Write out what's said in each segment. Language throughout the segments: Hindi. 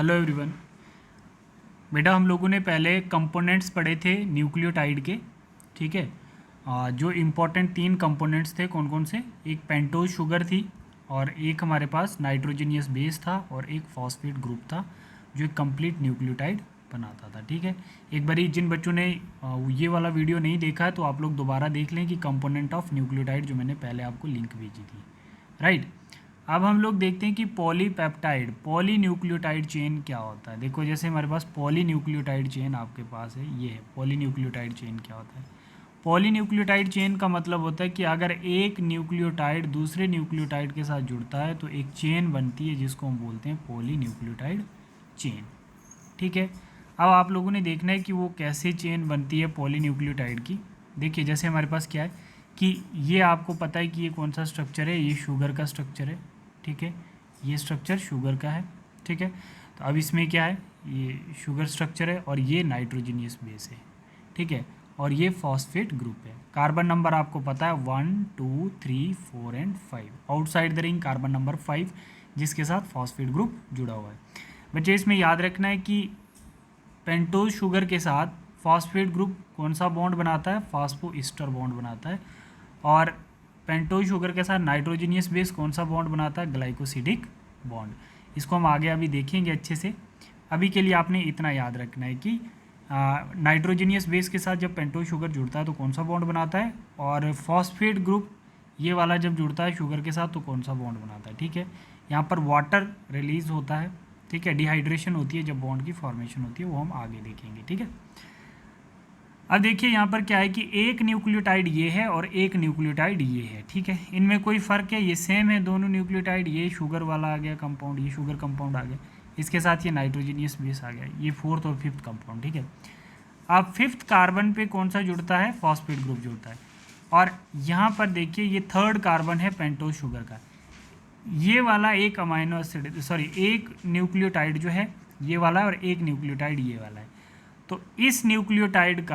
Hello everyone. बेटा हम लोगों ने पहले कंपोनेंट्स पढ़े थे न्यूक्लियोटाइड के। ठीक है। जो इम्पोर्टेंट 3 कंपोनेंट्स थे कौन कौन से, एक पेंटोज शुगर थी और एक हमारे पास नाइट्रोजनियस बेस था और एक फॉस्फेट ग्रुप था जो एक कंप्लीट न्यूक्लियोटाइड बनाता था। ठीक है। एक बारी जिन बच्चों ने ये वाला वीडियो नहीं देखा है तो आप लोग दोबारा देख लें कि कंपोनेंट ऑफ न्यूक्लियोटाइड जो मैंने पहले आपको लिंक भेजी थी। राइट। अब हम लोग देखते हैं कि पॉलीपेप्टाइड पॉलीन्यूक्लियोटाइड चेन क्या होता है। देखो जैसे हमारे पास पॉलीन्यूक्लियोटाइड चेन आपके पास है, ये है पॉलीन्यूक्लियोटाइड चेन क्या होता है। पॉलीन्यूक्लियोटाइड चेन का मतलब होता है कि अगर एक न्यूक्लियोटाइड दूसरे न्यूक्लियोटाइड के साथ जुड़ता है तो एक चेन बनती है जिसको हम बोलते हैं पॉलीन्यूक्लियोटाइड चेन। ठीक है। अब आप लोगों ने देखना है कि वो कैसे चेन बनती है पॉलीन्यूक्लियोटाइड की। देखिए जैसे हमारे पास क्या है कि ये आपको पता है कि ये कौन सा स्ट्रक्चर है, ये शुगर का स्ट्रक्चर है। ठीक है। ये स्ट्रक्चर शुगर का है। ठीक है। तो अब इसमें क्या है, ये शुगर स्ट्रक्चर है और ये नाइट्रोजनियस बेस है। ठीक है। और ये फॉस्फेट ग्रुप है। कार्बन नंबर आपको पता है 1 2 3 4 and 5। Outside the ring carbon number 5 जिसके साथ फॉस्फेट ग्रुप जुड़ा हुआ है। बच्चे इसमें याद रखना है कि पेंटोज शुगर के साथ फॉस्फेट ग्रुप कौन सा बॉन्ड बनाता है, फास्फोईस्टर बॉन्ड बनाता है। और पेंटोज शुगर के साथ नाइट्रोजनियस बेस कौन सा बॉन्ड बनाता है, ग्लाइकोसिडिक बॉन्ड। इसको हम आगे अभी देखेंगे अच्छे से। अभी के लिए आपने इतना याद रखना है कि नाइट्रोजनियस बेस के साथ जब पेंटोज शुगर जुड़ता है तो कौन सा बॉन्ड बनाता है, और फॉस्फेट ग्रुप ये वाला जब जुड़ता है शुगर के साथ तो कौन सा बॉन्ड बनाता है। ठीक है। यहाँ पर वाटर रिलीज होता है। ठीक है। डिहाइड्रेशन होती है जब बॉन्ड की फॉर्मेशन होती है, वो हम आगे देखेंगे। ठीक है। अब देखिए यहाँ पर क्या है कि एक न्यूक्लियोटाइड ये है और एक न्यूक्लियोटाइड ये है। ठीक है। इनमें कोई फ़र्क है, ये सेम है दोनों न्यूक्लियोटाइड। ये शुगर वाला आ गया कंपाउंड, ये शुगर कंपाउंड आ गया, इसके साथ ये नाइट्रोजनियस बेस आ गया, ये 4th और 5th कंपाउंड। ठीक है। अब 5th कार्बन पे कौन सा जुड़ता है, फॉस्फेट ग्रुप जुड़ता है। और यहाँ पर देखिए ये 3rd कार्बन है पेंटोज शुगर का। ये वाला एक अमाइनो एसिड एक न्यूक्लियोटाइड जो है ये वाला है और एक न्यूक्लियोटाइड ये वाला है। तो इस न्यूक्लियोटाइड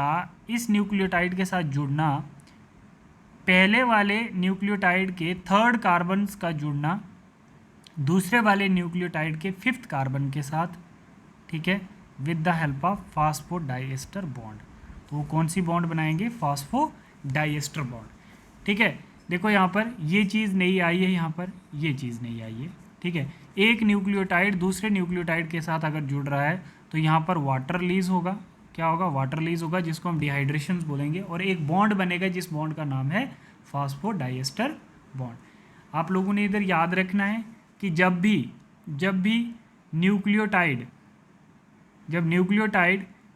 के साथ जुड़ना, पहले वाले न्यूक्लियोटाइड के 3rd कार्बन का जुड़ना दूसरे वाले न्यूक्लियोटाइड के 5th कार्बन के साथ, ठीक है, with the help of फास्फोडाइएस्टर bond. तो वो कौन सी बॉन्ड बनाएंगे, फास्फोडाइएस्टर बॉन्ड। ठीक है। देखो यहाँ पर ये चीज़ नहीं आई है, यहाँ पर ये चीज़ नहीं आई है। ठीक है। एक न्यूक्लियोटाइड दूसरे न्यूक्लियोटाइड के साथ अगर जुड़ रहा है तो यहाँ पर वाटर रिलीज होगा। क्या होगा, वाटर रिलीज होगा जिसको हम डिहाइड्रेशन बोलेंगे, और एक बॉन्ड बनेगा जिस बॉन्ड का नाम है फास्फोडाइएस्टर बॉन्ड। आप लोगों ने इधर याद रखना है कि जब भी न्यूक्लियोटाइड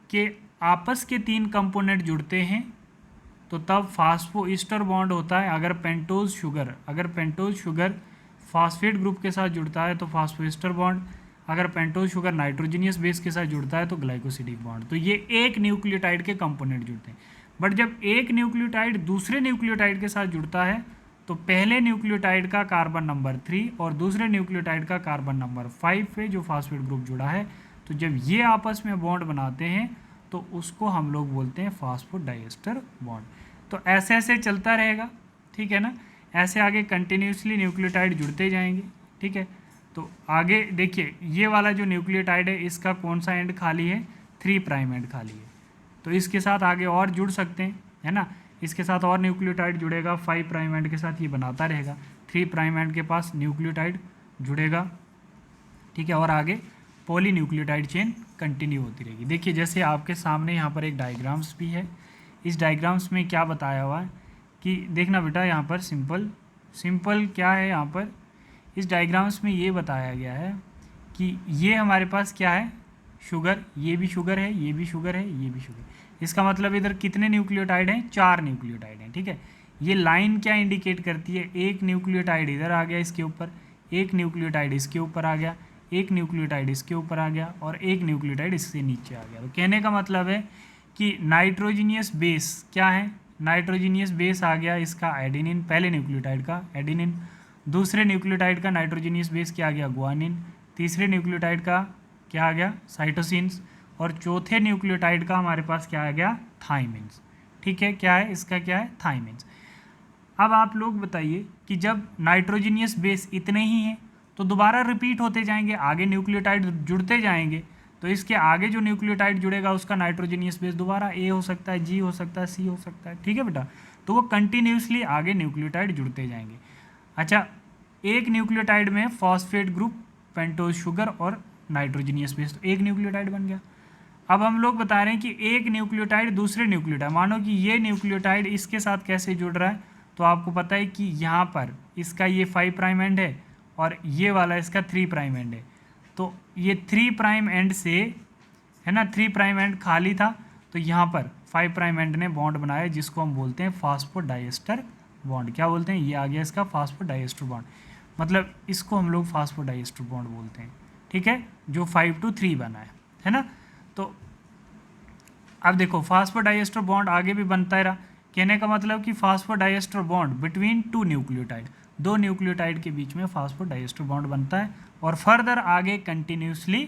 के आपस के 3 कंपोनेंट जुड़ते हैं तो तब फास्फोईस्टर बॉन्ड होता है। अगर पेंटोज शुगर फॉस्फेट ग्रुप के साथ जुड़ता है तो फास्फोईस्टर बॉन्ड, अगर पेंटोज शुगर नाइट्रोजनियस बेस के साथ जुड़ता है तो ग्लाइकोसिडिक बॉन्ड। तो ये एक न्यूक्लियोटाइड के कंपोनेंट जुड़ते हैं। बट जब एक न्यूक्लियोटाइड दूसरे न्यूक्लियोटाइड के साथ जुड़ता है तो पहले न्यूक्लियोटाइड का कार्बन नंबर 3 और दूसरे न्यूक्लियोटाइड का कार्बन नंबर 5 पे जो फॉस्फेट ग्रुप जुड़ा है, तो जब ये आपस में बॉन्ड बनाते हैं तो उसको हम लोग बोलते हैं फास्फोडाइएस्टर बॉन्ड। तो ऐसे ऐसे चलता रहेगा। ठीक है ना, ऐसे आगे कंटिन्यूसली न्यूक्लियोटाइड जुड़ते जाएंगे। ठीक है। तो आगे देखिए ये वाला जो न्यूक्लियोटाइड है इसका कौन सा एंड खाली है, 3 प्राइम एंड खाली है। तो इसके साथ आगे और जुड़ सकते हैं, है ना, इसके साथ और न्यूक्लियोटाइड जुड़ेगा 5 प्राइम एंड के साथ, ये बनाता रहेगा। 3 प्राइम एंड के पास न्यूक्लियोटाइड जुड़ेगा। ठीक है। और आगे पॉलीन्यूक्लियोटाइड चेन कंटिन्यू होती रहेगी। देखिए जैसे आपके सामने यहाँ पर एक डायग्राम्स भी है। इस डायग्राम्स में क्या बताया हुआ है कि देखना बेटा, यहाँ पर सिंपल क्या है, यहाँ पर इस डायग्राम्स में ये बताया गया है कि ये हमारे पास क्या है, शुगर, ये भी शुगर है, ये भी शुगर है, ये भी शुगर। इसका मतलब इधर कितने न्यूक्लियोटाइड हैं, 4 न्यूक्लियोटाइड हैं। ठीक है। ये लाइन क्या इंडिकेट करती है, एक न्यूक्लियोटाइड इधर आ गया इसके ऊपर, एक न्यूक्लियोटाइड इसके ऊपर आ गया, एक न्यूक्लियोटाइड इसके ऊपर आ गया और एक न्यूक्लियोटाइड इससे नीचे आ गया। तो कहने का मतलब है कि नाइट्रोजनियस बेस क्या है, नाइट्रोजनियस बेस आ गया इसका एडेनिन, पहले न्यूक्लियोटाइड का एडेनिन, दूसरे न्यूक्लियोटाइड का नाइट्रोजनियस बेस क्या आ गया, गुआनिन, तीसरे न्यूक्लियोटाइड का क्या आ गया, साइटोसिन्स, और चौथे न्यूक्लियोटाइड का हमारे पास क्या आ गया, थाइमिन्स। ठीक है। क्या है इसका, क्या है, थाइमिन्स। अब आप लोग बताइए कि जब नाइट्रोजनियस बेस इतने ही हैं तो दोबारा रिपीट होते जाएंगे, आगे न्यूक्लियोटाइड जुड़ते जाएंगे, तो इसके आगे जो न्यूक्लियोटाइड जुड़ेगा उसका नाइट्रोजनियस बेस दोबारा ए हो सकता है, जी हो सकता है, सी हो सकता है, ठीक है बेटा। तो वो कंटिन्यूसली आगे न्यूक्लियोटाइड जुड़ते जाएंगे। अच्छा, एक न्यूक्लियोटाइड में फॉस्फेट ग्रुप, पेंटोज शुगर और नाइट्रोजनियस बेस, तो एक न्यूक्लियोटाइड बन गया। अब हम लोग बता रहे हैं कि एक न्यूक्लियोटाइड दूसरे न्यूक्लियोटाइड, मानो कि ये न्यूक्लियोटाइड इसके साथ कैसे जुड़ रहा है, तो आपको पता है कि यहाँ पर इसका ये 5 प्राइम एंड है और ये वाला इसका 3 प्राइम एंड है। तो ये 3 प्राइम एंड से, है ना, 3 प्राइम एंड खाली था, तो यहाँ पर 5 प्राइम एंड ने बॉन्ड बनाया जिसको हम बोलते हैं फास्फोडाइएस्टर बॉन्ड। क्या बोलते हैं, ये आ गया इसका फास्फोडाइएस्टर बॉन्ड, मतलब इसको हम लोग फास्फोडाइएस्टर बॉन्ड बोलते हैं, ठीक है, जो 5 to 3 बना है ना। तो अब देखो फास्फोडाइएस्टर बॉन्ड आगे भी बनता है रहा, कहने का मतलब कि फास्फोडाइएस्टर बॉन्ड बिटवीन 2 न्यूक्लियोटाइड, 2 न्यूक्लियोटाइड के बीच में फास्फोडाइएस्टर बॉन्ड बनता है, और फर्दर आगे कंटिन्यूसली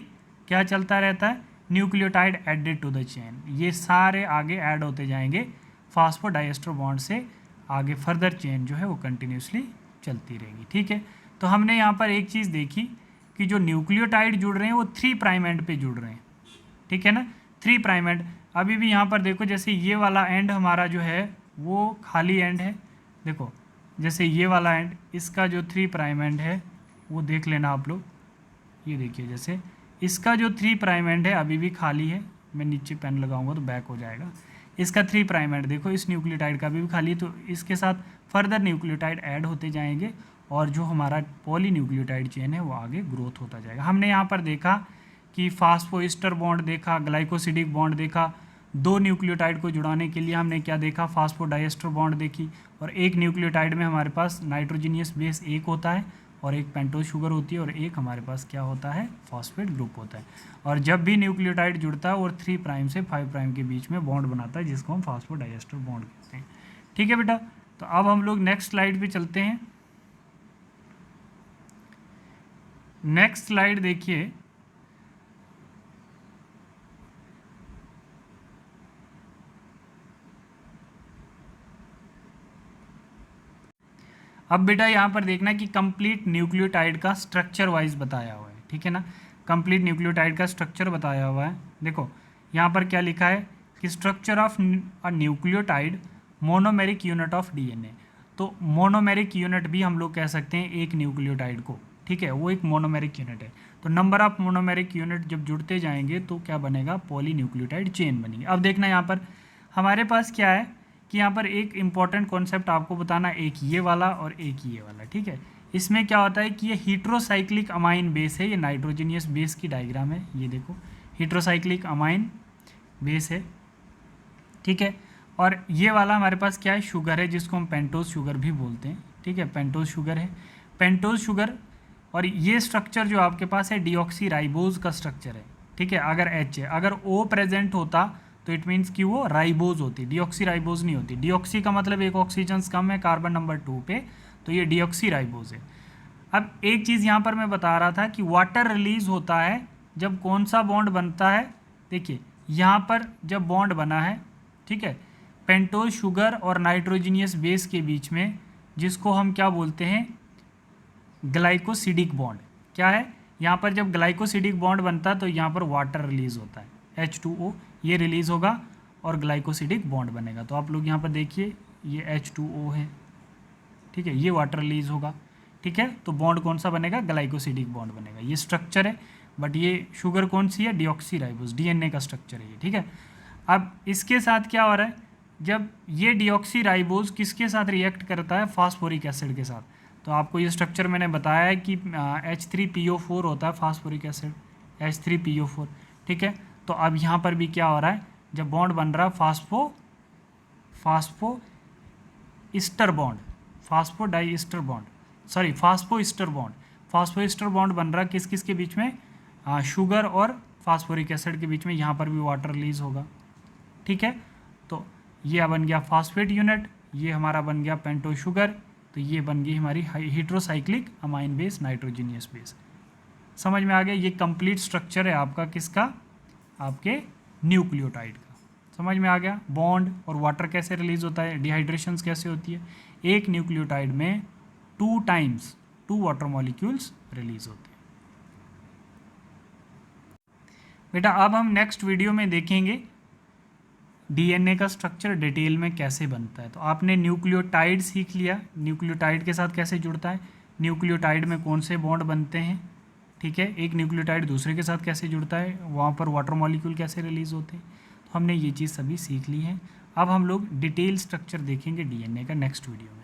क्या चलता रहता है, nucleotide added to the chain, ये सारे आगे ऐड होते जाएंगे फास्फोडाइएस्टर बॉन्ड से, आगे फर्दर चेन जो है वो कंटिन्यूसली चलती रहेगी, ठीक है। तो हमने यहाँ पर एक चीज़ देखी कि जो न्यूक्लियोटाइड जुड़ रहे हैं वो 3 प्राइम एंड पे जुड़ रहे हैं, ठीक है ना, 3 प्राइम एंड। अभी भी यहाँ पर देखो, जैसे ये वाला एंड हमारा जो है वो खाली एंड है, देखो जैसे ये वाला एंड, इसका जो 3 प्राइम एंड है वो देख लेना आप लोग, ये देखिए जैसे इसका जो 3 प्राइम एंड है अभी भी खाली है, मैं नीचे पेन लगाऊंगा तो बैक हो जाएगा, इसका 3 प्राइम एंड देखो इस न्यूक्लियोटाइड का भी खाली है, तो इसके साथ फर्दर न्यूक्लियोटाइड ऐड होते जाएंगे और जो हमारा पॉली न्यूक्लियोटाइड चेन है वो आगे ग्रोथ होता जाएगा। हमने यहाँ पर देखा कि फास्फोइस्टर बॉन्ड देखा, ग्लाइकोसिडिक बॉन्ड देखा, 2 न्यूक्लियोटाइड को जुड़ाने के लिए हमने क्या देखा, फास्फोडाइएस्टर बॉन्ड देखी, और एक न्यूक्लियोटाइड में हमारे पास नाइट्रोजनियस बेस एक होता है और एक पेंटोज शुगर होती है और एक हमारे पास क्या होता है, फॉस्फेट ग्रुप होता है। और जब भी न्यूक्लियोटाइड जुड़ता है और 3 प्राइम से 5 प्राइम के बीच में बॉन्ड बनाता है जिसको हम फास्फोडाइएस्टर बॉन्ड कहते हैं, ठीक है बेटा। तो अब हम लोग नेक्स्ट स्लाइड पे चलते हैं। नेक्स्ट स्लाइड देखिए, अब बेटा यहाँ पर देखना कि कंप्लीट न्यूक्लियोटाइड का स्ट्रक्चर वाइज बताया हुआ है, ठीक है ना, कंप्लीट न्यूक्लियोटाइड का स्ट्रक्चर बताया हुआ है। देखो यहाँ पर क्या लिखा है कि structure of a nucleotide monomeric unit of DNA. तो मोनोमेरिक यूनिट भी हम लोग कह सकते हैं एक न्यूक्लियोटाइड को, ठीक है, वो एक मोनोमेरिक यूनिट है। तो नंबर ऑफ मोनोमेरिक यूनिट जब जुड़ते जाएंगे तो क्या बनेगा, पॉली न्यूक्लियोटाइड चेन बनेगी। अब देखना यहाँ पर हमारे पास क्या है कि यहाँ पर एक इम्पॉर्टेंट कॉन्सेप्ट आपको बताना, एक ये वाला और एक ये वाला, ठीक है। इसमें क्या होता है कि ये हीट्रोसाइक्लिक अमाइन बेस है, ये नाइट्रोजनियस बेस की डायग्राम है, ये देखो हीट्रोसाइक्लिक अमाइन बेस है, ठीक है। और ये वाला हमारे पास क्या है, शुगर है, जिसको हम पेंटोज शुगर भी बोलते हैं, ठीक है, पेंटोज शुगर है, पेंटोज शुगर। और ये स्ट्रक्चर जो आपके पास है डीऑक्सी राइबोज का स्ट्रक्चर है, ठीक है। अगर एच है, अगर ओ प्रेजेंट होता तो इट मीन्स कि वो राइबोज होती, डीऑक्सी राइबोज नहीं होती। डीऑक्सी का मतलब एक ऑक्सीजन कम है कार्बन नंबर 2 पे, तो ये डीऑक्सी राइबोज है। अब एक चीज़ यहाँ पर मैं बता रहा था कि वाटर रिलीज होता है जब कौन सा बॉन्ड बनता है, देखिए यहाँ पर जब बॉन्ड बना है, ठीक है, पेंटोज शुगर और नाइट्रोजनियस बेस के बीच में, जिसको हम क्या बोलते हैं, ग्लाइकोसिडिक बॉन्ड। क्या है, यहाँ पर जब ग्लाइकोसिडिक बॉन्ड बनता है तो यहाँ पर वाटर रिलीज होता है, H2O ये रिलीज़ होगा और ग्लाइकोसिडिक बॉन्ड बनेगा। तो आप लोग यहाँ पर देखिए ये H2O है, ठीक है, ये वाटर रिलीज होगा, ठीक है। तो बॉन्ड कौन सा बनेगा, ग्लाइकोसिडिक बॉन्ड बनेगा। ये स्ट्रक्चर है, बट ये शुगर कौन सी है, डीऑक्सी राइबोज, डीएनए का स्ट्रक्चर है ये, ठीक है। अब इसके साथ क्या हो रहा है, जब ये डीऑक्सी राइबोज किसके साथ रिएक्ट करता है, फास्फोरिक एसिड के साथ। तो आपको ये स्ट्रक्चर मैंने बताया है कि H3PO4 होता है फास्फोरिक एसिड, H3PO4, ठीक है। तो अब यहाँ पर भी क्या हो रहा है, जब बॉन्ड बन रहा है phosphoester bond, phosphodiester bond, sorry phosphoester bond, phosphoester bond बन रहा है किस किस के बीच में, शुगर और फास्फोरिक एसिड के बीच में, यहाँ पर भी वाटर रिलीज होगा, ठीक है। तो ये बन गया फास्फेट यूनिट, ये हमारा बन गया पेंटो शुगर, तो ये बन गई हमारी heterocyclic amine base nitrogenous base. समझ में आ गया, ये कंप्लीट स्ट्रक्चर है आपका किसका, आपके न्यूक्लियोटाइड का। समझ में आ गया, बॉन्ड और वाटर कैसे रिलीज होता है, डिहाइड्रेशंस कैसे होती है। एक न्यूक्लियोटाइड में 2 2 वाटर मॉलिक्यूल्स रिलीज होते हैं। बेटा अब हम नेक्स्ट वीडियो में देखेंगे डीएनए का स्ट्रक्चर डिटेल में कैसे बनता है। तो आपने न्यूक्लियोटाइड सीख लिया, न्यूक्लियोटाइड के साथ कैसे जुड़ता है, न्यूक्लियोटाइड में कौन से बॉन्ड बनते हैं, ठीक है, एक न्यूक्लियोटाइड दूसरे के साथ कैसे जुड़ता है, वहाँ पर वाटर मॉलिक्यूल कैसे रिलीज होते हैं। तो हमने ये चीज़ सभी सीख ली है। अब हम लोग डिटेल स्ट्रक्चर देखेंगे डीएनए का नेक्स्ट वीडियो में।